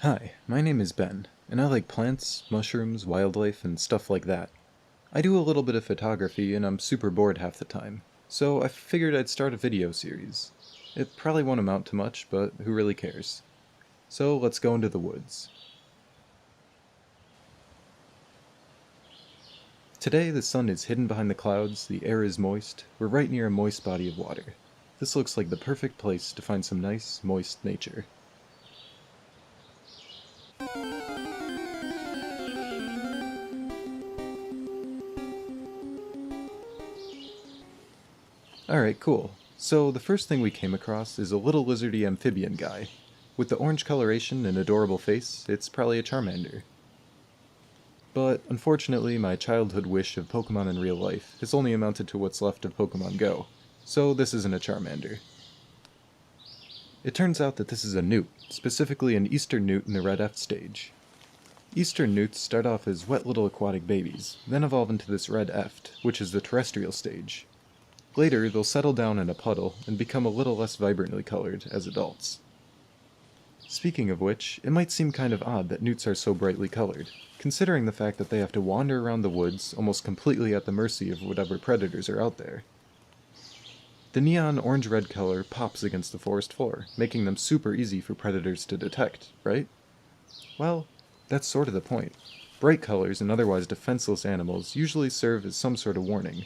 Hi, my name is Ben, and I like plants, mushrooms, wildlife, and stuff like that. I do a little bit of photography, and I'm super bored half the time, so I figured I'd start a video series. It probably won't amount to much, but who really cares? So let's go into the woods. Today the sun is hidden behind the clouds, the air is moist, we're right near a moist body of water. This looks like the perfect place to find some nice, moist nature. Alright, cool. So the first thing we came across is a little lizardy amphibian guy. With the orange coloration and adorable face, it's probably a Charmander. But unfortunately, my childhood wish of Pokemon in real life has only amounted to what's left of Pokemon Go, so this isn't a Charmander. It turns out that this is a newt, specifically an eastern newt in the red F stage. Eastern newts start off as wet little aquatic babies, then evolve into this red eft, which is the terrestrial stage. Later, they'll settle down in a puddle and become a little less vibrantly colored as adults. Speaking of which, it might seem kind of odd that newts are so brightly colored, considering the fact that they have to wander around the woods almost completely at the mercy of whatever predators are out there. The neon orange-red color pops against the forest floor, making them super easy for predators to detect, right? Well, that's sort of the point. Bright colors in otherwise defenseless animals usually serve as some sort of warning.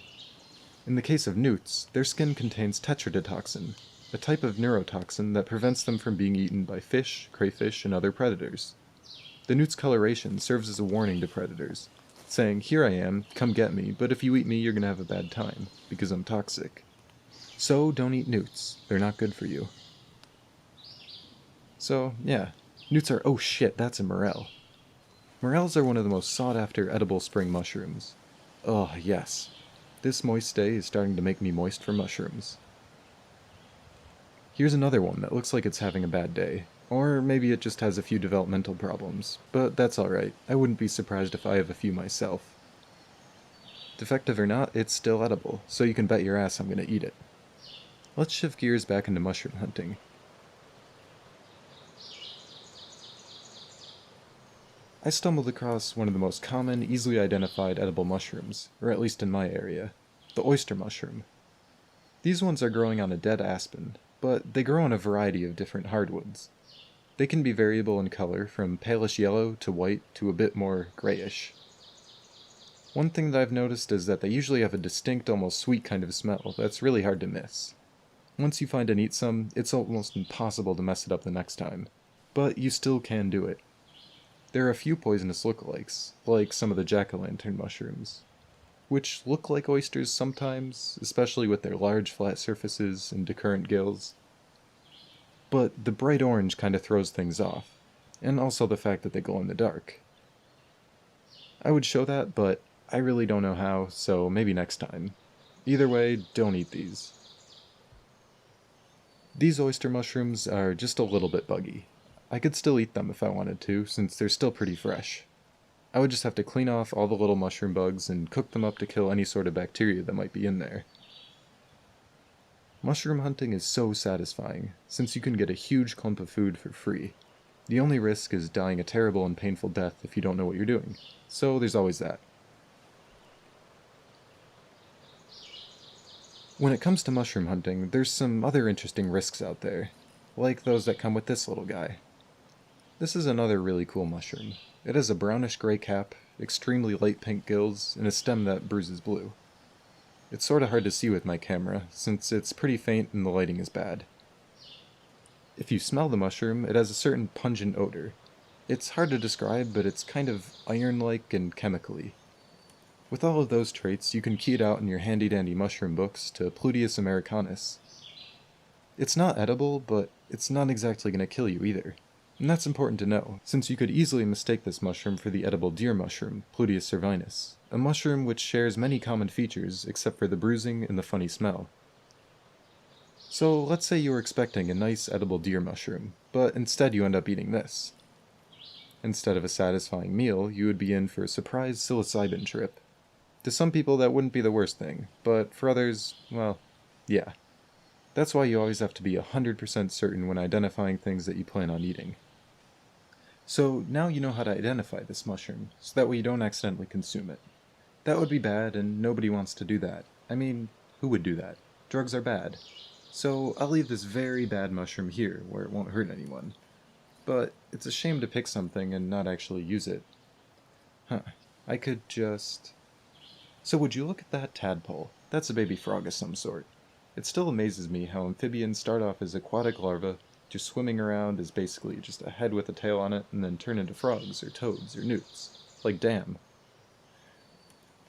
In the case of newts, their skin contains tetrodotoxin, a type of neurotoxin that prevents them from being eaten by fish, crayfish, and other predators. The newt's coloration serves as a warning to predators, saying, "Here I am, come get me, but if you eat me you're gonna have a bad time, because I'm toxic." So don't eat newts, they're not good for you. So, yeah, newts are— oh shit, that's a morel. Morels are one of the most sought after edible spring mushrooms. Oh, yes. This moist day is starting to make me moist for mushrooms. Here's another one that looks like it's having a bad day. Or maybe it just has a few developmental problems, but that's alright. I wouldn't be surprised if I have a few myself. Defective or not, it's still edible, so you can bet your ass I'm gonna eat it. Let's shift gears back into mushroom hunting. I stumbled across one of the most common, easily identified edible mushrooms, or at least in my area, the oyster mushroom. These ones are growing on a dead aspen, but they grow on a variety of different hardwoods. They can be variable in color, from palish yellow to white to a bit more grayish. One thing that I've noticed is that they usually have a distinct, almost sweet kind of smell that's really hard to miss. Once you find and eat some, it's almost impossible to mess it up the next time, but you still can do it. There are a few poisonous lookalikes, like some of the O Lantern mushrooms, which look like oysters sometimes, especially with their large flat surfaces and decurrent gills. But the bright orange kind of throws things off, and also the fact that they glow in the dark. I would show that, but I really don't know how, so maybe next time. Either way, don't eat these. These oyster mushrooms are just a little bit buggy. I could still eat them if I wanted to, since they're still pretty fresh. I would just have to clean off all the little mushroom bugs and cook them up to kill any sort of bacteria that might be in there. Mushroom hunting is so satisfying, since you can get a huge clump of food for free. The only risk is dying a terrible and painful death if you don't know what you're doing, so there's always that. When it comes to mushroom hunting, there's some other interesting risks out there, like those that come with this little guy. This is another really cool mushroom. It has a brownish-gray cap, extremely light pink gills, and a stem that bruises blue. It's sorta hard to see with my camera, since it's pretty faint and the lighting is bad. If you smell the mushroom, it has a certain pungent odor. It's hard to describe, but it's kind of iron-like and chemically. With all of those traits, you can key it out in your handy-dandy mushroom books to Pluteus americanus. It's not edible, but it's not exactly gonna kill you either. And that's important to know, since you could easily mistake this mushroom for the edible deer mushroom, Pluteus cervinus, a mushroom which shares many common features except for the bruising and the funny smell. So let's say you were expecting a nice edible deer mushroom, but instead you end up eating this. Instead of a satisfying meal, you would be in for a surprise psilocybin trip. To some people that wouldn't be the worst thing, but for others, well, yeah. That's why you always have to be 100% certain when identifying things that you plan on eating. So now you know how to identify this mushroom, so that way you don't accidentally consume it. That would be bad, and nobody wants to do that. I mean, who would do that? Drugs are bad. So I'll leave this very bad mushroom here, where it won't hurt anyone. But it's a shame to pick something and not actually use it. Huh, I could just... So would you look at that tadpole? That's a baby frog of some sort. It still amazes me how amphibians start off as aquatic larvae, just swimming around as basically just a head with a tail on it, and then turn into frogs, or toads, or newts. Like, damn.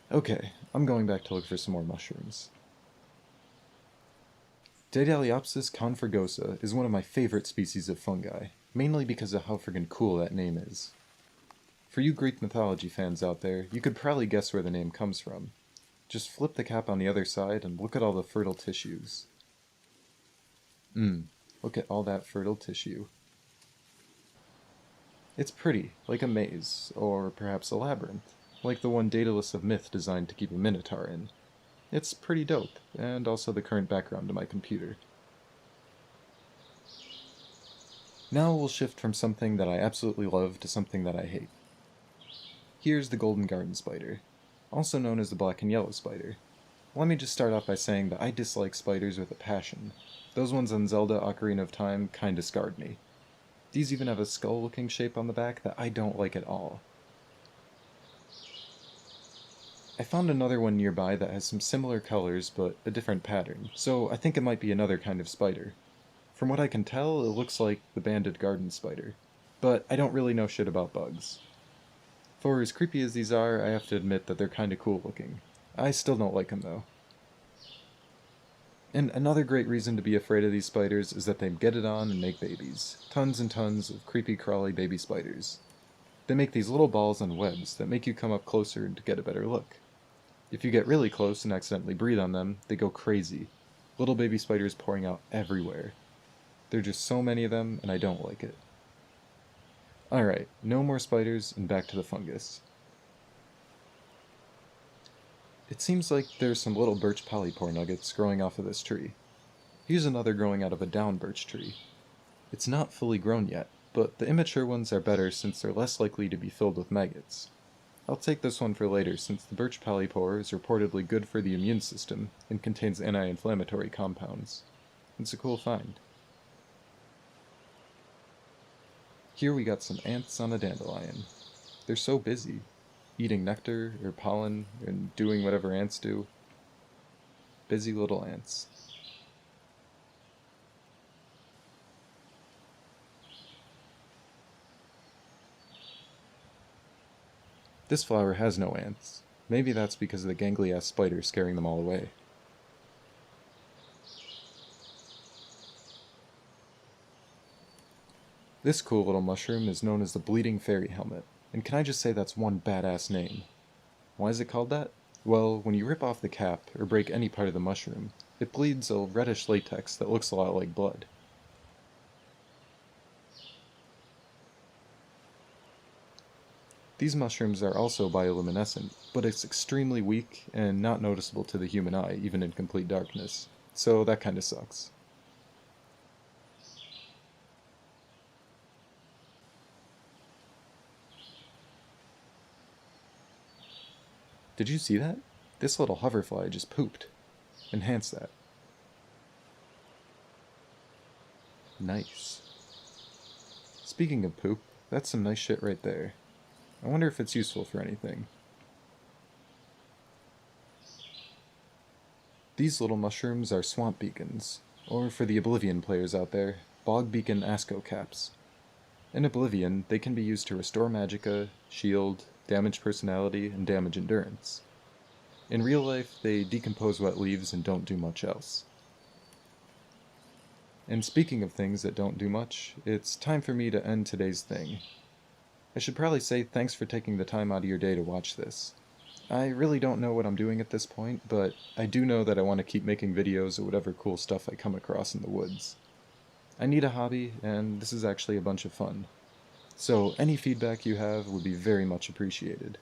Okay, I'm going back to look for some more mushrooms. Daedaleopsis confragosa is one of my favorite species of fungi, mainly because of how friggin' cool that name is. For you Greek mythology fans out there, you could probably guess where the name comes from. Just flip the cap on the other side and look at all the fertile tissues. Look at all that fertile tissue. It's pretty, like a maze, or perhaps a labyrinth, like the one Daedalus of myth designed to keep a minotaur in. It's pretty dope, and also the current background to my computer. Now we'll shift from something that I absolutely love to something that I hate. Here's the golden garden spider, also known as the black and yellow spider. Let me just start off by saying that I dislike spiders with a passion. Those ones on Zelda Ocarina of Time kinda scarred me. These even have a skull-looking shape on the back that I don't like at all. I found another one nearby that has some similar colors but a different pattern, so I think it might be another kind of spider. From what I can tell, it looks like the banded garden spider, but I don't really know shit about bugs. For as creepy as these are, I have to admit that they're kinda cool looking. I still don't like them though. And another great reason to be afraid of these spiders is that they get it on and make babies. Tons and tons of creepy crawly baby spiders. They make these little balls on webs that make you come up closer to get a better look. If you get really close and accidentally breathe on them, they go crazy. Little baby spiders pouring out everywhere. There are just so many of them, and I don't like it. Alright, no more spiders, and back to the fungus. It seems like there's some little birch polypore nuggets growing off of this tree. Here's another growing out of a down birch tree. It's not fully grown yet, but the immature ones are better since they're less likely to be filled with maggots. I'll take this one for later since the birch polypore is reportedly good for the immune system and contains anti-inflammatory compounds. It's a cool find. Here we got some ants on a dandelion. They're so busy, eating nectar or pollen and doing whatever ants do. Busy little ants. This flower has no ants. Maybe that's because of the gangly-ass spider scaring them all away. This cool little mushroom is known as the bleeding fairy helmet, and can I just say that's one badass name. Why is it called that? Well, when you rip off the cap, or break any part of the mushroom, it bleeds a reddish latex that looks a lot like blood. These mushrooms are also bioluminescent, but it's extremely weak and not noticeable to the human eye, even in complete darkness, so that kinda sucks. Did you see that? This little hoverfly just pooped. Enhance that. Nice. Speaking of poop, that's some nice shit right there. I wonder if it's useful for anything. These little mushrooms are swamp beacons, or for the Oblivion players out there, bog beacon ascocaps. In Oblivion, they can be used to restore magicka, shield, damage personality, and damage endurance. In real life, they decompose wet leaves and don't do much else. And speaking of things that don't do much, it's time for me to end today's thing. I should probably say thanks for taking the time out of your day to watch this. I really don't know what I'm doing at this point, but I do know that I want to keep making videos of whatever cool stuff I come across in the woods. I need a hobby, and this is actually a bunch of fun. So any feedback you have would be very much appreciated.